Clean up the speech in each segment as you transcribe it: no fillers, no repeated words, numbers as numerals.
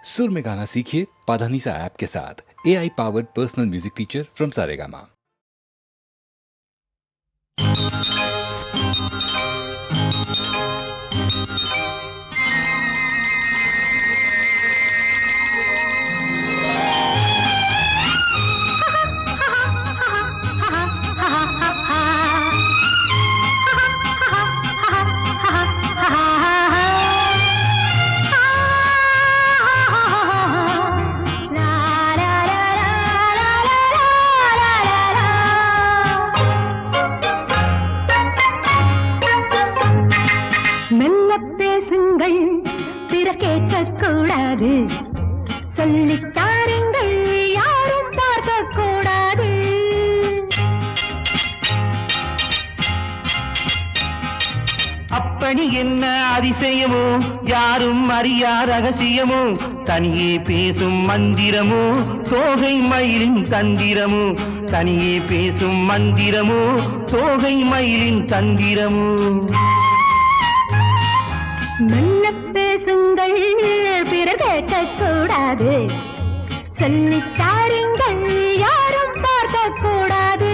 सुर में गाना सीखिए पाधानीसा ऐप के साथ। AI powered personal music teacher from Saregama. சொல்லித்தாருங்கள், யாரும் பார்க்க கூடாது. அப்படி என்ன அதிசயமோ, யாரும் அறியா ரகசியமோ, தனியே பேசும் மந்திரமோ, தோகை மயிலின் தந்திரமோ, தனியே பேசும் மந்திரமோ, தோகை மயிலின் தந்திரமோ. மெல்ல பேசுங்கள், பிறர் கேட்கக்கூடாது. சொல்லித்தாருங்கள், யாரும் பார்க்க கூடாது.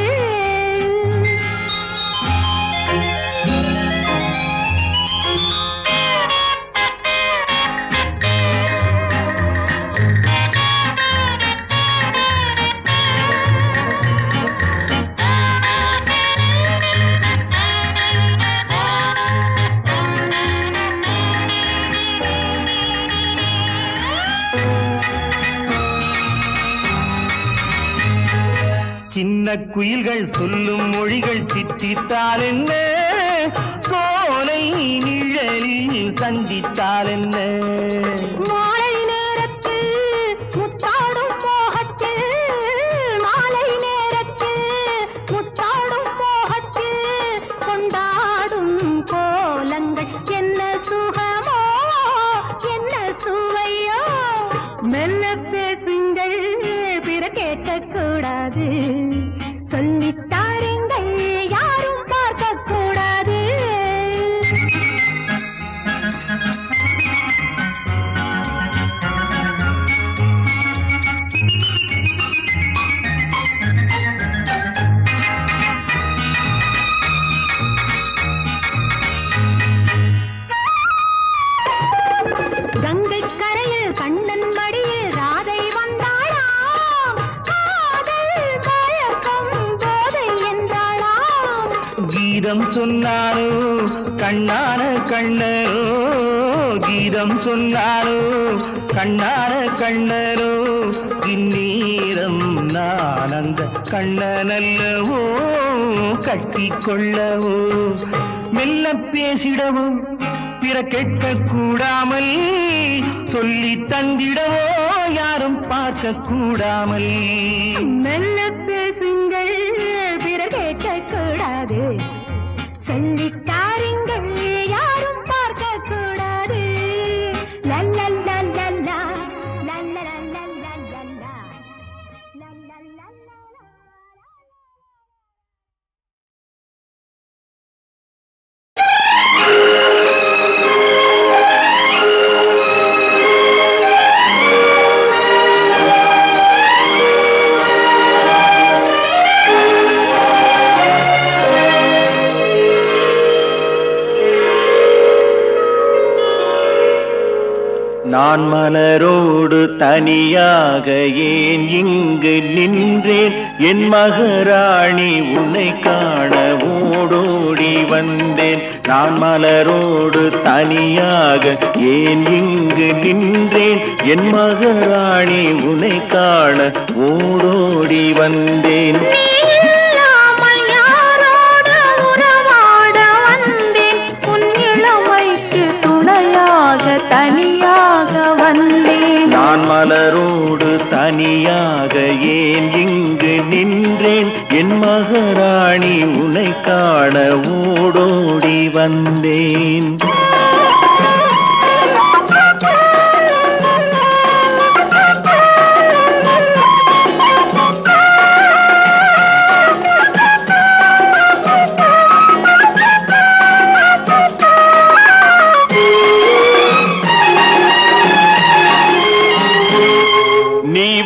சின்ன குயில்கள் சொல்லும் மொழிகள் சித்தித்தால் என்ன, சோலை நிழலில் சந்தித்தால் என்ன. மாலை நேரத்தில் முத்தாடும் மோகத்தில், மாலை நேரத்தில் முத்தாடும் மோகத்தில் கொண்டாடும் கோலங்கள் என்ன சுகமோ, என்ன சுவையோ. மெல்ல பேசுங்கள், பிற கேட்கக்கூடாது. சொல்லித்தாருங்கள், யாரும் பார்க்க கூடாது. கங்கை கரையில் கண்ணன் மடியில் ராதை வந்தாளாம், காதல் மயக்கம் போதை என்றாளாம். கீதம் சொன்னாரோ கண்ணான கண்ணரோ, கீதம் சொன்னாரோ கண்ணான கண்ணரோ, இந்நேரம் நான் அந்த கண்ணனல்லவோ கட்டிக்கொள்ளவோ. மெல்ல பேசிடவோ, பிற கேட்க கூடாமல், சொல்லி தந்திடவோ, யாரும் பார்க்க கூடாமல். மெல்ல பேசுங்கள், பிற கேட்கக்கூடாது. சொல்லித்தாருங்கள், யாரும் பார்க்க கூடாது. லல்லல்லல்லல்லா, லல்லல்லல்லல்லா, லல்லல்லல்லல்லா. நான் மலரோடு தனியாக ஏன் இங்கு நின்றேன், என் மகராணி உன்னை காண ஓடோடி வந்தேன். நான் மலரோடு தனியாக ஏன் இங்கு நின்றேன், என் மகராணி உன்னை காண ஓடோடி வந்தேன். தனியாக வந்தேன். நான் மலரோடு தனியாக ஏன் இங்கு நின்றேன், என் மகராணி உன்னை காண ஓடோடி வந்தேன்.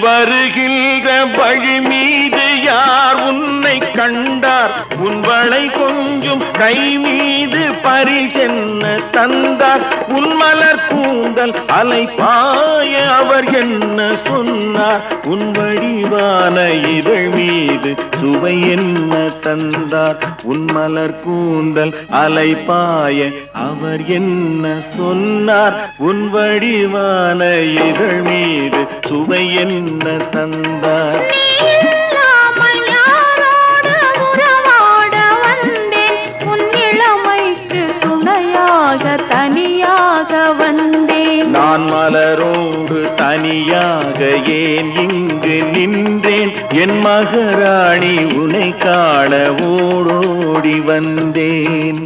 வருகின்ற வழி மீது யார் உன்னை கண்டார்? உன் வளை கொஞ்சம் கை மீது பரிசென்ன தந்தார்? உன் மலர் கூந்தல் அலைபாய அவர் என்ன சொன்னார்? உன் வடிவான இதழ் மீது சுவை என்ன தந்தார்? உன் மலர் கூந்தல் அலைபாய அவர் என்ன சொன்னார்? உன் வடிவான இதழ் மீது சுவை என்ன தந்தார்? இல்லாமல் யாரோடு உறவாட வந்தேன்? உன் இளமைக்கு துணையாக தனியாக வந்தேன். நான் மலரோடு தனியாக ஏன் இங்கு நின்றேன்? என் மகாராணி உன்னை காண ஓடோடி வந்தேன்.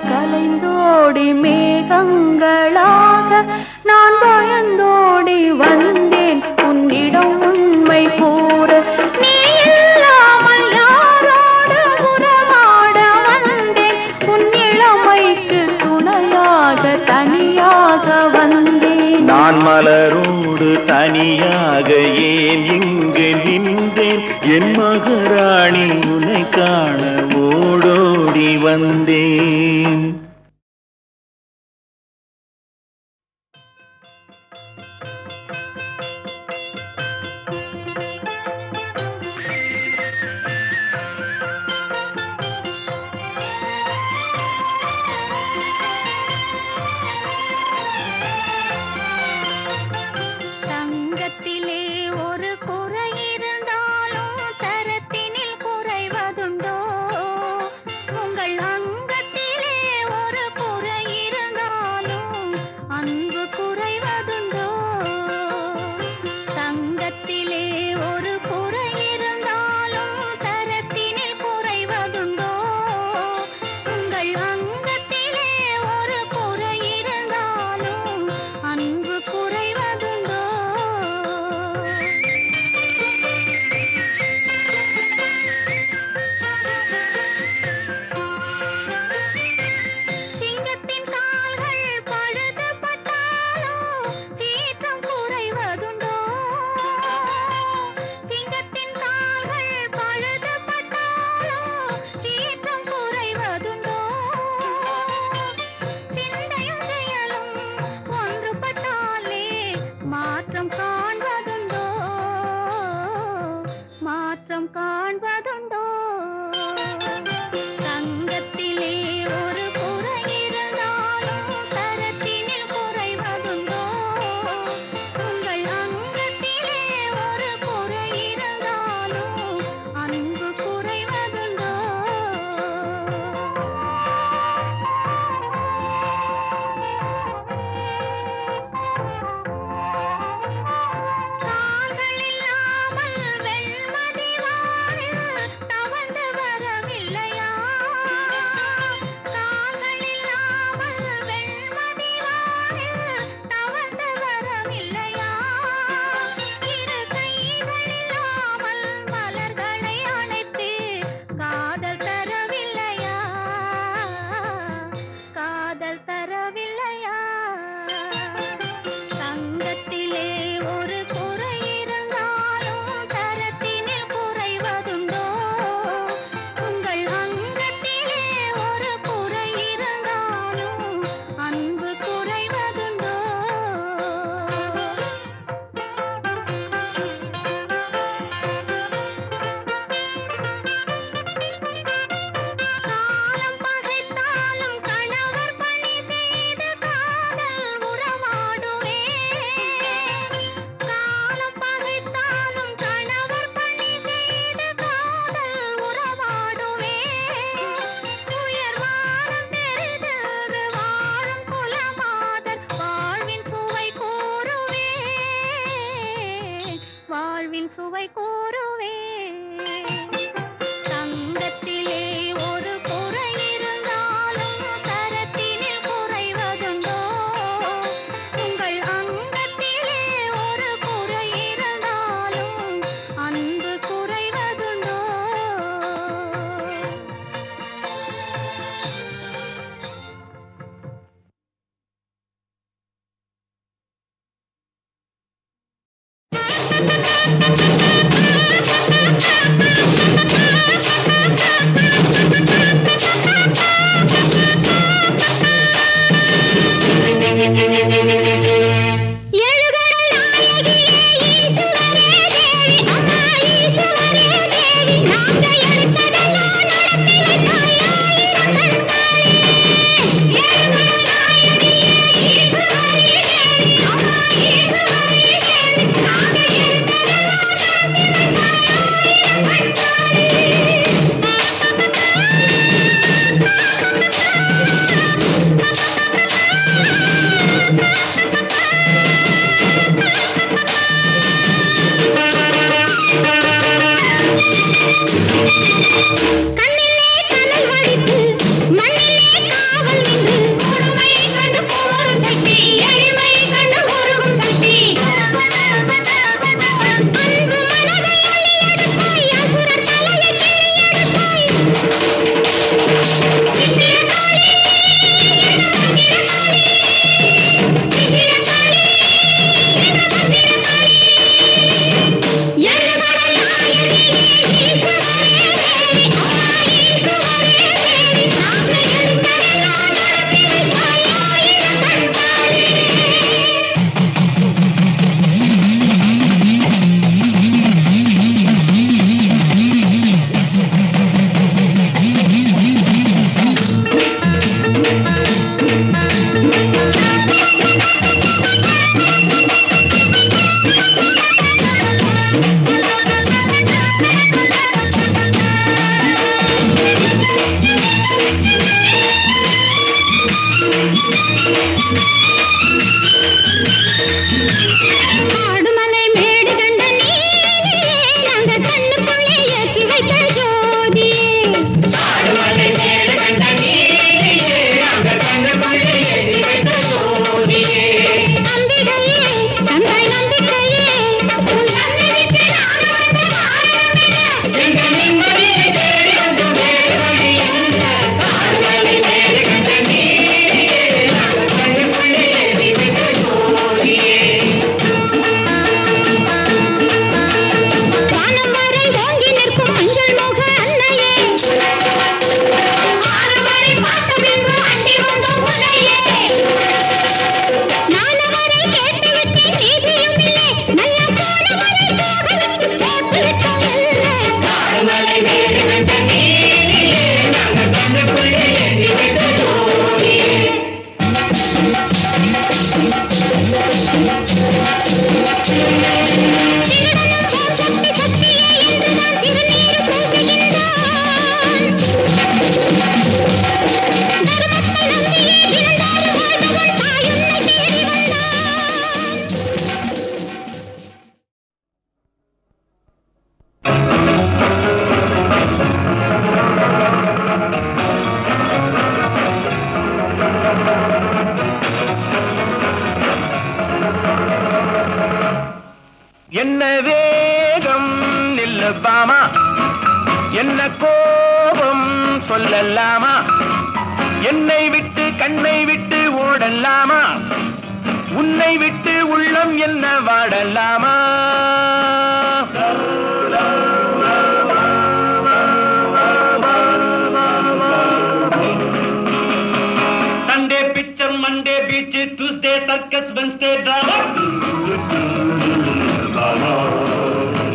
கலைந்தோடி மேகங்களாக நான் பயந்தோடி வந்தேன் உன்னிடம் உண்மை கூற. நீ இல்லாமல் யாரோடு உறவாட வந்தேன்? உன் இளமைக்கு துணையாக தனியாக வந்தேன். நான் மலரோடு தனியாக ஏன் இங்கு நின்றேன்? என் மகாராணி உன்னை காண ஓடோடி வந்தேன். தங்கத்திலே ஒரு குறை இருந்தாலும் தரத்தினில் குறைவதுண்டோ? உங்கள் அங்கத்திலே சுவை கூறுவே தங்கத்திலே ஒரு குறை இருந்தாலும் தரத்தினில் குறைவதுண்டோ உங்கள் அங்கத்திலே ஒரு குறை இருந்தாலும் அன்பு குறைவதுண்டோ என்ன வேகம் நில்லப்பாமா, என்ன கோபம் சொல்லலாமா, என்னை விட்டு கண்ணை விட்டு ஓடலாமா, உன்னை விட்டு உள்ளம் என்ன வாடலாமா? Sunday picture, Monday beach, Tuesday circus, Wednesday drama,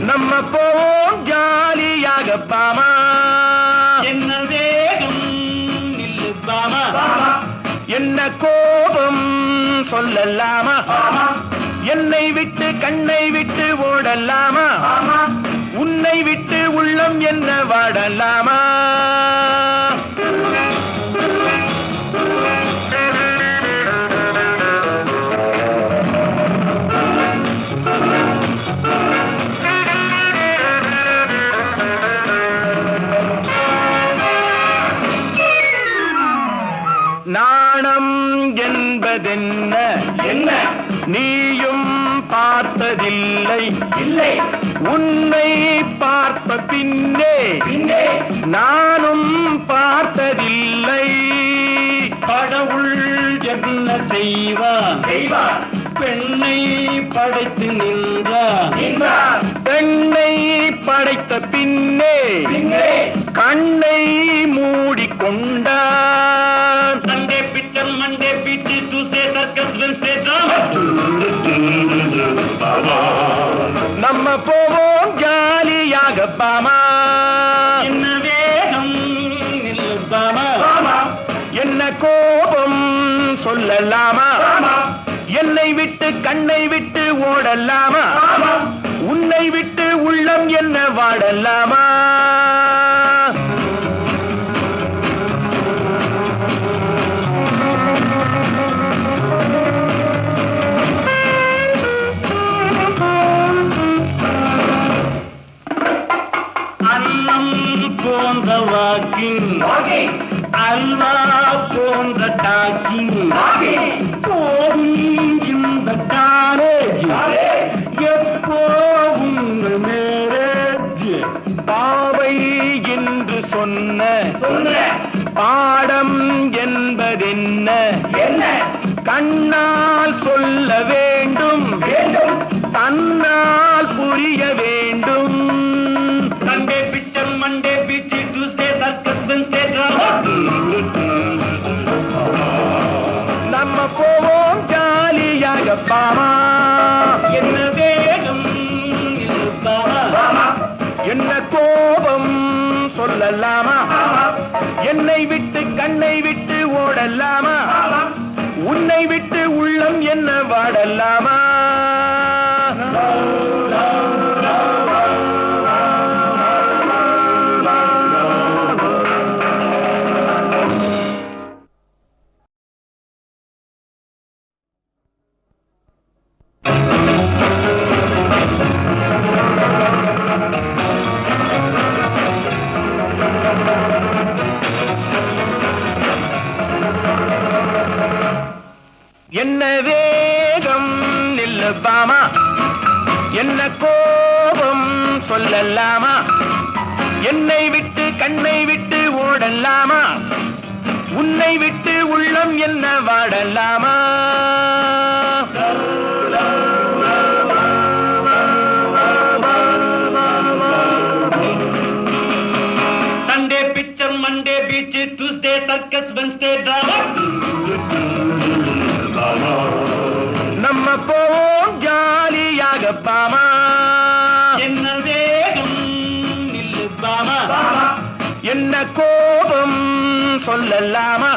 நம்ம போவோம் ஜாலியாக பாமா. என்ன வேகம் நில்லு பாமா, என்ன கோபம் சொல்லலாமா, என்னை விட்டு கண்ணை விட்டு ஓடலாமா, உன்னை விட்டு உள்ளம் என்ன வாடலாமா? என்ன நீயும் பார்த்ததில்லை இல்லை உன்னை பார்த்த பின்னே நானும் பார்த்ததில்லை கடவுள் என்ன செய்வான் பெண்ணை படைத்து நின்றான் பெண்ணை படைத்த பின்னே கண்ணை மூடிக்கொண்டான் Sunday picture Monday beach Tuesday circus Wednesday drama நம்ம போவோம் ஜாலியாக பாமா என்ன வேகம் நில்லுப்பாமா என்ன கோபம் சொல்லலாமா என்னை விட்டு கண்ணை விட்டு ஓடலாமா உன்னை விட்டு உள்ளம் என்ன வாடலாமா அன்னம் போன்ற வாக்கிங் அல்வா போன்ற டாக்கிங் போகும் இந்த காலேஜ் எப்போ உங்கள் மேரேஜ் பாவை என்று சொன்ன பாடம் என்பதென்ன கண்ணால் சொல்ல வேண்டும் தன்னால் புரிய வேண்டும் Sunday picture Monday beach Tuesday circus Wednesday drama நம்ம போவோம் ஜாலியாக பாமா என்ன வேகம் நில்லுப்பாமா என்ன கோபம் சொல்லலாமா என்னை விட்டு கண்ணை விட்டு ஓடலாமா உன்னை விட்டு உள்ளம் என்ன வாடலாமா என்ன வேகம் நில்லுப்பாமா என்ன கோபம் சொல்லலாமா என்னை விட்டு கண்ணை விட்டு ஓடலாமா உன்னை விட்டு உள்ளம் என்ன வாடலாமா Sunday picture Monday beach Tuesday circus Wednesday drama நம்ம போவோம் ஜாலியாக பாமா என்ன வேகம் நில்லுப்பாமா என்ன கோபம் சொல்லலாமா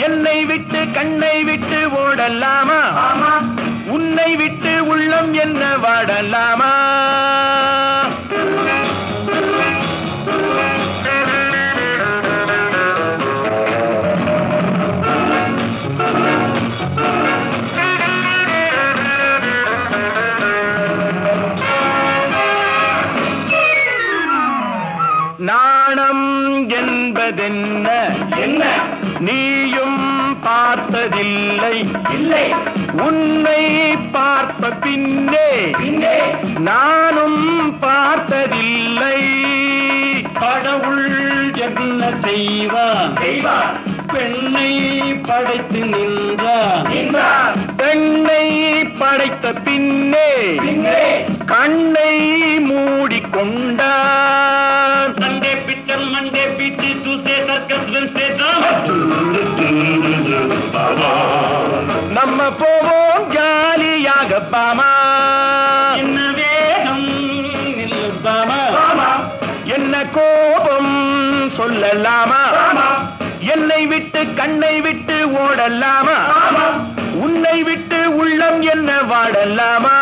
என்னை விட்டு கண்ணை விட்டு ஓடலாமா உன்னை விட்டு உள்ளம் என்ன வாடலாமா நாணம் என்பதென்ன நீயும் பார்த்ததில்லை இல்லை உன்னை பார்த்த பின்னே நானும் பார்த்ததில்லை கடவுள் என்ன செய்வான் பெண்ணை படைத்து நின்றான் பெண்ணை படைத்த பின்னே கண்ணை மூடிக்கொண்டான் Sunday picture Monday beach Tuesday circus Wednesday drama நம்ம போவோம் ஜாலியாக பாமா என்ன வேகம் நில்லுப்பாமா என்ன கோபம் சொல்லலாமா என்னை விட்டு கண்ணை விட்டு ஓடலாமா உன்னை விட்டு உள்ளம் என்ன வாடலாமா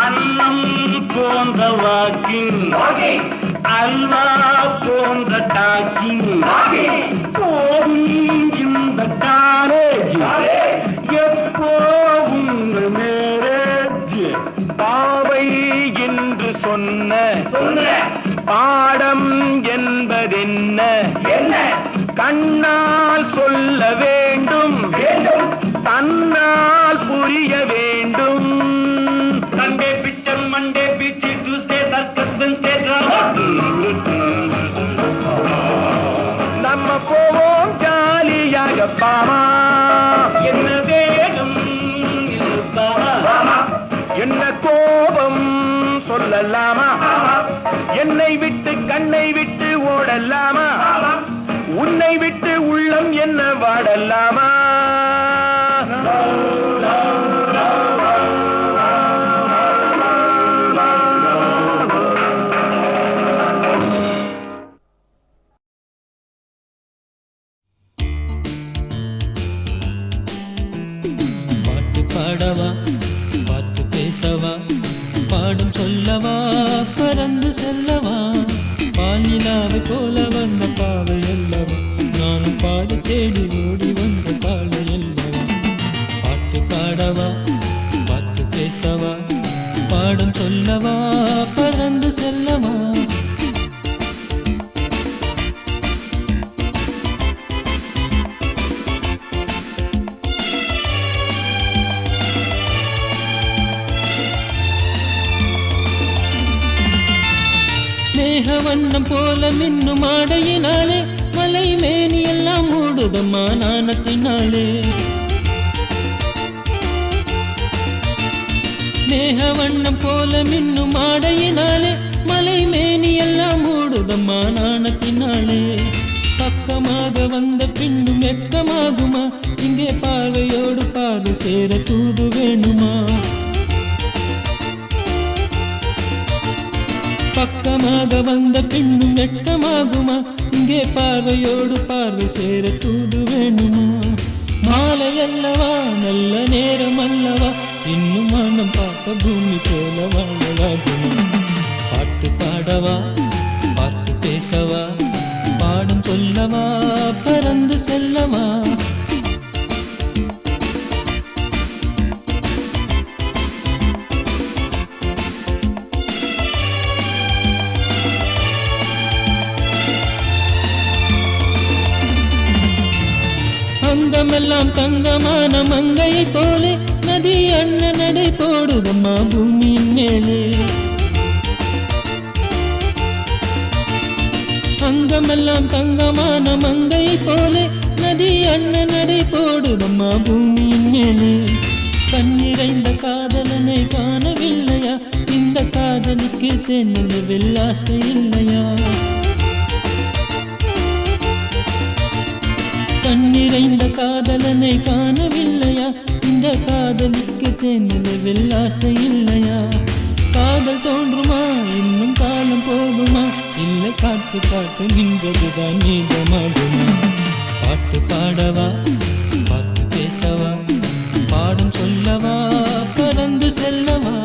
அன்னம் போன்ற வாக்கிங் அல்வா போன்ற டாக்கிங் போகும் இந்த காலேஜ் எப்போ வாழ்க்கை என்று சொன்ன பாடம் என்பதென்ன கண்ணால் சொல்ல வேண்டும் தன்னால் புரிய வேண்டும். Sunday picture, Monday beach, Tuesday circus, Wednesday drama. நம்ம போவோம் ஜாலியாக பாமா. என்ன வேகம் என்ன கோபம் சொல்லலாமா? என்னை விட்டு கண்ணை விட்டு ஓடலாமா? உன்னை விட்டு உள்ளம் என்ன வாடலாமா? பாட்டு பாடவா, பாட்டு பேசவா, பாடும் சொல்லவா, பறந்து செல்லவா, பாலிலாவை போல வந்த பாவை அல்லவா, நானும் பாடு தேடி ஓடி வந்த பாலை அல்லவா. பாட்டு பாடவா, பாட்டு பேசவா, பாடும் சொல்லவா, பறந்து செல்லவா. மேக வண்ணம் போல மின்னும் ஆடையினாலே மலை மேனி எல்லாம் மூடுதம்மா நாணத்தினாலே. மேக வண்ணம் போல மின்னும் ஆடையினாலே மலை மேனி எல்லாம் மூடுதம்மா நாணத்தினாலே. பக்கமாக வந்த பின்னும் வெக்கமாகுமா? இங்கே பார்வையோடு பார்வை சேர தூது வேணுமா? பக்கமாக வந்த பின்னும் வெட்கமாகுமா? இங்கே பார்வையோடு பார்வை சேர தூது வேணுமா? மாலை அல்லவா, நல்ல நேரம் அல்லவா, இன்னும் மனம் பார்க்க பூமி போல வாழலாகுமா? பாட்டு பாடவா, பாட்டு பேசவா, பாடும் சொல்லவா, பறந்து செல்லவா. அங்கமெல்லாம் தங்கமான மங்கையை போலே நதி அண்ண நடை போடுதம்மா பூமியின் மேலே. அங்கமெல்லாம் தங்கமான மங்கையை போலே நதி அண்ண நடை போடுதம்மா பூமியின் மேலே. கண்ணிறைந்த காதலனை காணவில்லையா? இந்த காதலுக்கு தென்னவில் ஆசை இல்லையா? கண்ணிறைந்த காதலனை காணவில்லையா? இந்த காதலுக்கு தென்னவில் ஆசை இல்லையா? காதல் தோன்றுமா? இன்னும் காலம் போகுமா? இல்லை காற்று காற்று நின்றதுதான் நீதமாகுமா? பாட்டு பாடவா, பாட்டு பேசவா, பாடும் சொல்லவா, பறந்து செல்லவா.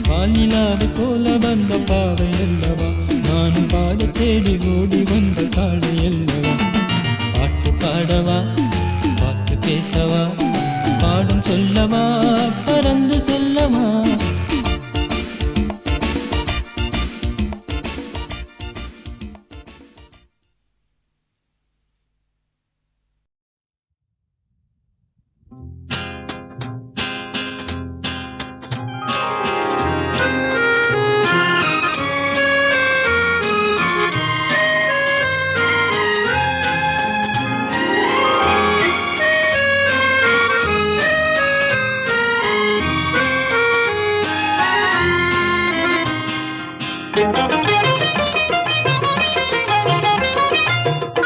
பாலிலாவை போல வந்த பாவை அல்லவா, நானும் பாட தேடி ஓடி வந்த காளை அல்லவா. பாட்டு பாடவா, பாட்டு பேசவா, பாடும் சொல்லவா, பறந்து செல்லவா.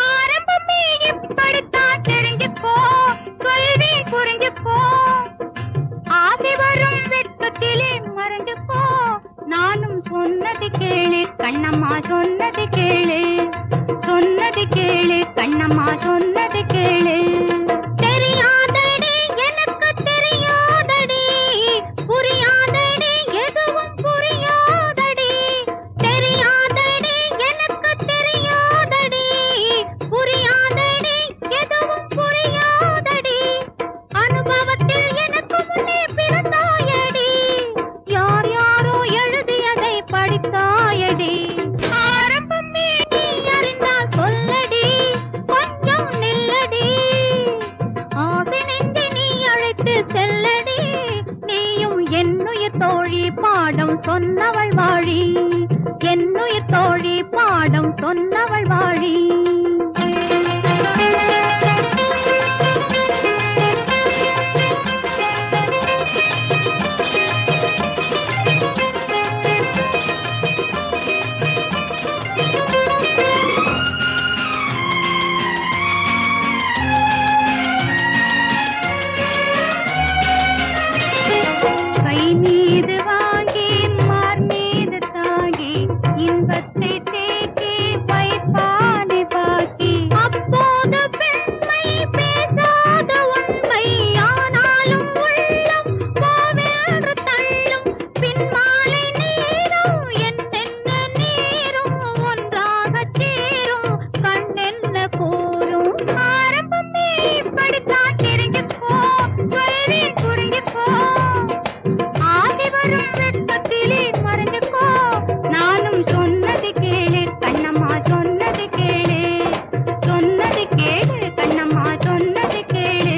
ஆரம்பமே இப்படித்தான் தெரிஞ்சுக்கோ, சொல்வேன் புரிஞ்சுக்கோ. ஆசை வரும் வெட்கத்திலே மறைஞ்சுக்கோ. நானும் சொன்னது கேளு கண்ணம்மா, சொன்னது கேளு, சொன்னது கேளு கண்ணம்மா, சொன்னது கேளு. தெரியாதடி எனக்கு தெரியாதடி, புரியாதடி எதுவும் புரியாதடி. தெரியாதடி எனக்கு தெரியாதடி, புரியாதடி எதுவும் புரியாதடி. அனுபவத்தில் எனக்கு முன்னே பிறந்தாயடி. யார் யாரோ பாடம் சொன்னவள் வாழி, என்னுயிர் தோழி பாடம் சொன்னவள் வாழி. மீது வாங்கி மார் மீது தாங்கி இன்பத்தை தேக்கி வைப்பானை பாக்கி. அப்போது பெண்மை பேசாத உண்மை ஆனாலும் உள்ளம் கோவென்று தள்ளும். பின்மாலை நேரம் என்னென்ன நேரும் ஒன்றாக சேரும் கண்ணென்ன கூறும். ஆரம்பமே இப்படித்தான் தெரிஞ்சுக்கோ, சொல்வேன் புரிஞ்சுக்கோ. ஆசை வரும் வெட்கத்திலே மறைஞ்சுக்கோ, நானும் சொன்னது கேளு கண்ணம்மா சொன்னது கேளு, சொன்னது கேளு கண்ணம்மா சொன்னது கேளு.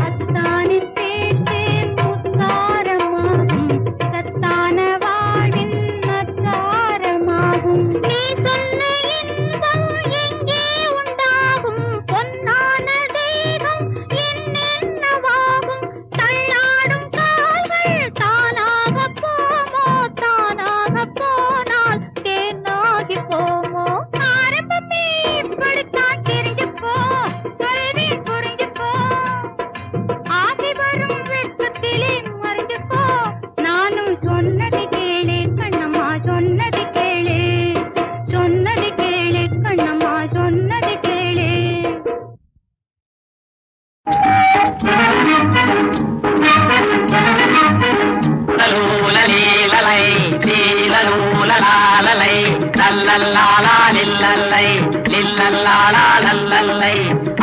அத்தானின் பேச்சு முத்தாரமாகும், சத்தான வாழ்வின் அச்சாரமாகும். நீ சொன்ன இன்பம் எங்கே உண்டாகும், பொன்னான தேகம் என்னென்னவாகும். தள்ளாடும் கால்கள் தானாக போமோ, தானாக போனால் தேனாகி போமோ. ஆரம்பமே இப்படித்தான் தெரிஞ்சுக்கோ, சொல்வேன் புரிஞ்சுக்கோ. ஆசை வரும் வெட்கத்திலே மறைஞ்சுக்கோ, நானும் சொன்னது கேளு கண்ணம்மா சொன்னது கேளு, சொன்னது கேளு கண்ணம்மா சொன்னது கேளு. லலூலலீலலை, லீலலூலலாலலை, லல்லல்லாலா லில்லல்லை, லில்லல்லாலா லல்லல்லை.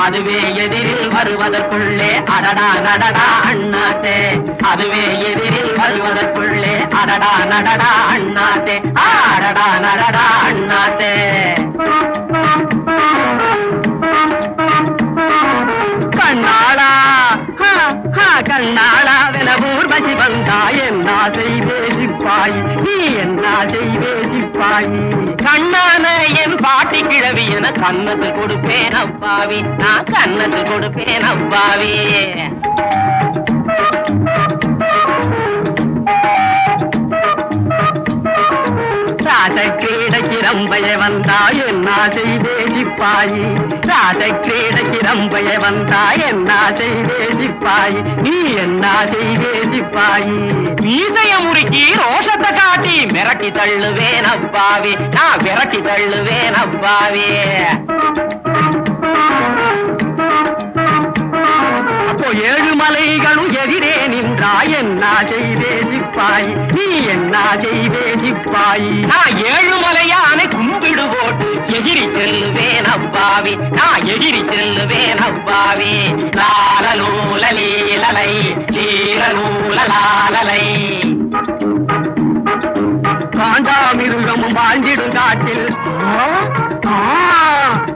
அதுவே எதிரில் வருவதற்குள்ளே அடடா நடடா அண்ணாத்தே, அதுவே எதிரில் வருவதற்குள்ளே அடடா நடடா அண்ணாத்தே, அடடா நடடா அண்ணாத்தே. கண்ணாளா கண்ணாளாவென ஊர்வசி வந்தாய், என்ன செய்வே சிப்பாய் நீ, என்ன செய்வே சிப்பாய். கண்ணான என் பாட்டி கிழவி என கண்ணத்தில் கொடுப்பேன் அப்பாவி, நான் கண்ணத்தில் கொடுப்பேன் அப்பாவி. ராசக்கிரீடைக்கு ரம்பைய வந்தாய், என்ன செய்வே சிப்பாயி, ராசக்கிரீடைக்கு ரம்பைய வந்தாய், என்ன செய்வே சிப்பாயி நீ, என்ன செய்வே சிப்பாயி. மீசைய முறுக்கி ரோஷத்தை காட்டி மிரட்டி தள்ளுவேன் அப்பாவி, நான் விரட்டி தள்ளுவேன் அப்பாவி. அப்போ ஏழு மலைகளும் எதிரே நின்றாய், என்ன செய்வே சிப்பாய் நீ, என்ன செய்வே சிப்பாய். நான் ஏழு மலையானை கும்பிடு போட்டு எகிரி செல்லுவேன் அப்பாவி, நான் எகிரி செல்லுவேன் அப்பாவி. லாலலூலலீலலை, லீலலூலலாலலை. காண்டாமிருகமும் வாழ்ந்திடும் காட்டில்,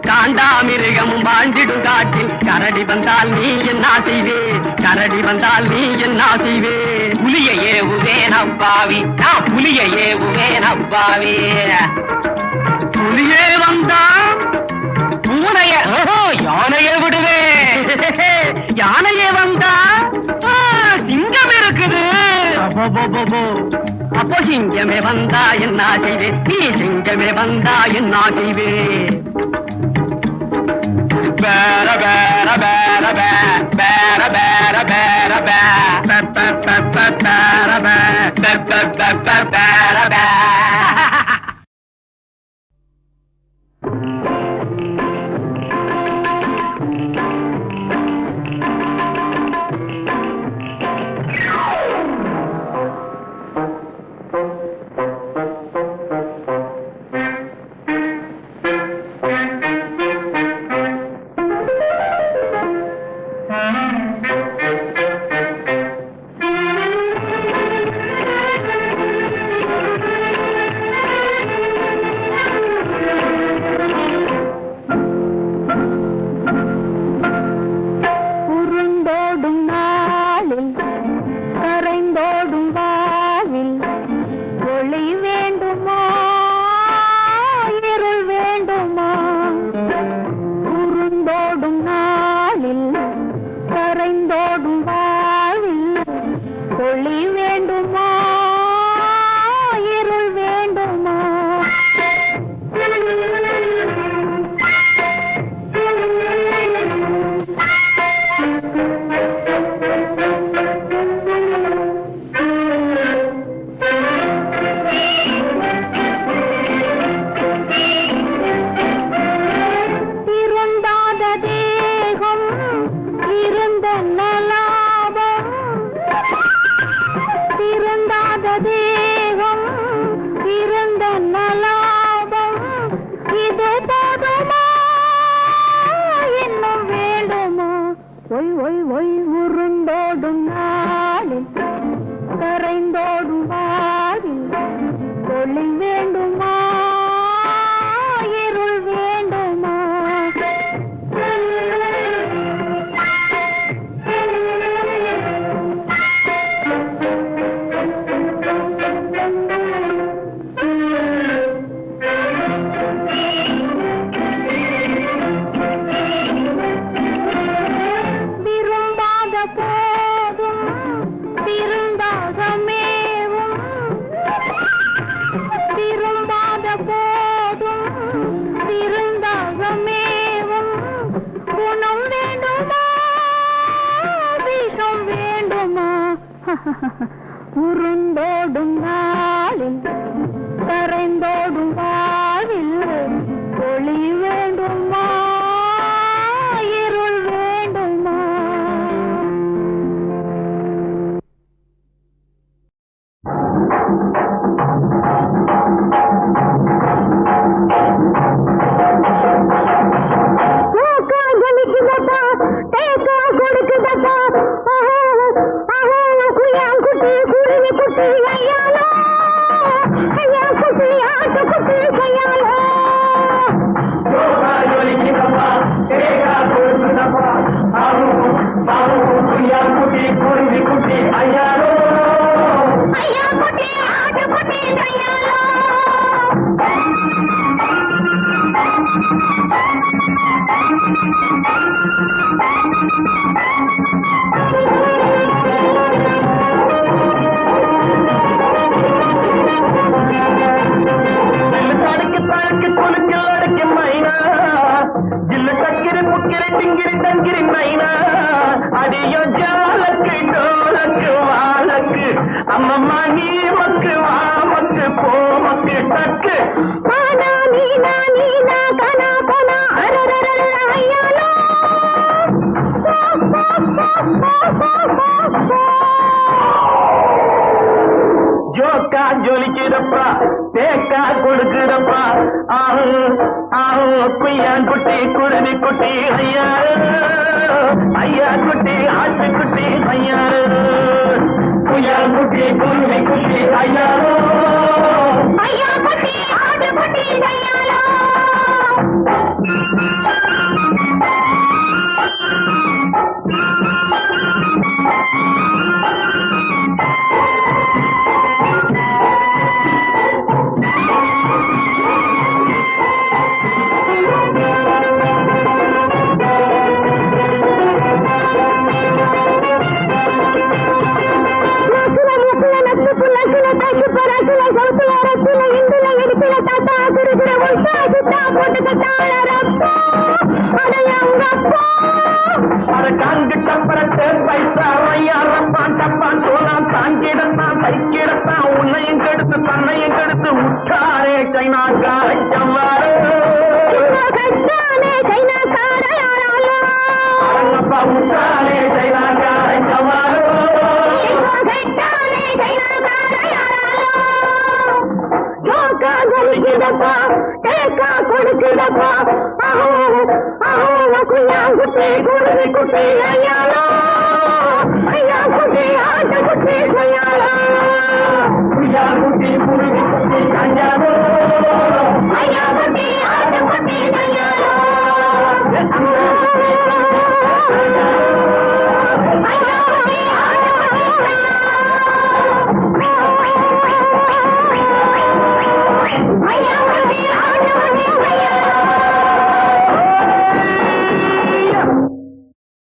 காண்டாமிருகமும் வாழ்ந்திடும் காட்டில் கரடி வந்தால் நீ என்ன செய்வே, கரடி வந்தால் நீ என்ன செய்வே. புலிய ஏவுவேன் அப்பாவி, நான் புலிய ஏவுவேன் அப்பாவி. புலியே வந்தா பூனைய யானையை விடுவேன், யானையே வந்தா சிங்கம் இருக்குது. அப்போ சிங்கமே வந்தா என்ன செய்வே, நீ சிங்கமே வந்தா என்ன செய்வே. பேர பேர பேர பேர பேர பேர பேர பேர பேர. ஒய் ஒய் உருண்டோடும் நாளில் கரைந்தோடும் வாரில் ஒளி வேண்டுமா இருள் வேண்டுமா உருண்டோடும் நாளில் கரைந்தோடும் வாழ்வில் ஒளி வேண்டுமா இருள் வேண்டுமா ஜோக்கா ஜொலிக்கிறப்பா தேக்கா கொடுக்கிறப்பா ஆஹு ஆஹு குய்யான் குட்டி குருவி குட்டி ஐயா ஐயா குட்டி ஆட்டு குட்டி ஐயா குய்யான் குட்டி குருவி குட்டி ஐயா ஐயா குட்டி ஆட்டு குட்டி ஐயா உன்னையும் கெடுத்து தன்னையும் கெடுத்து உற்றாரே சைனாக்கார அரங்கப்பா உற்றாரே சைனாக்கார கொடுக்கிறப்பா தேக்கா கொடுக்கிறப்பா குட்டி குருவி குட்டி ஐயாலோ ஐயா குட்டி ஆட்ட குட்டி ஐயாலோ ஐயா குட்டி குருவி குட்டி ஐயாலோ ஐயா குட்டி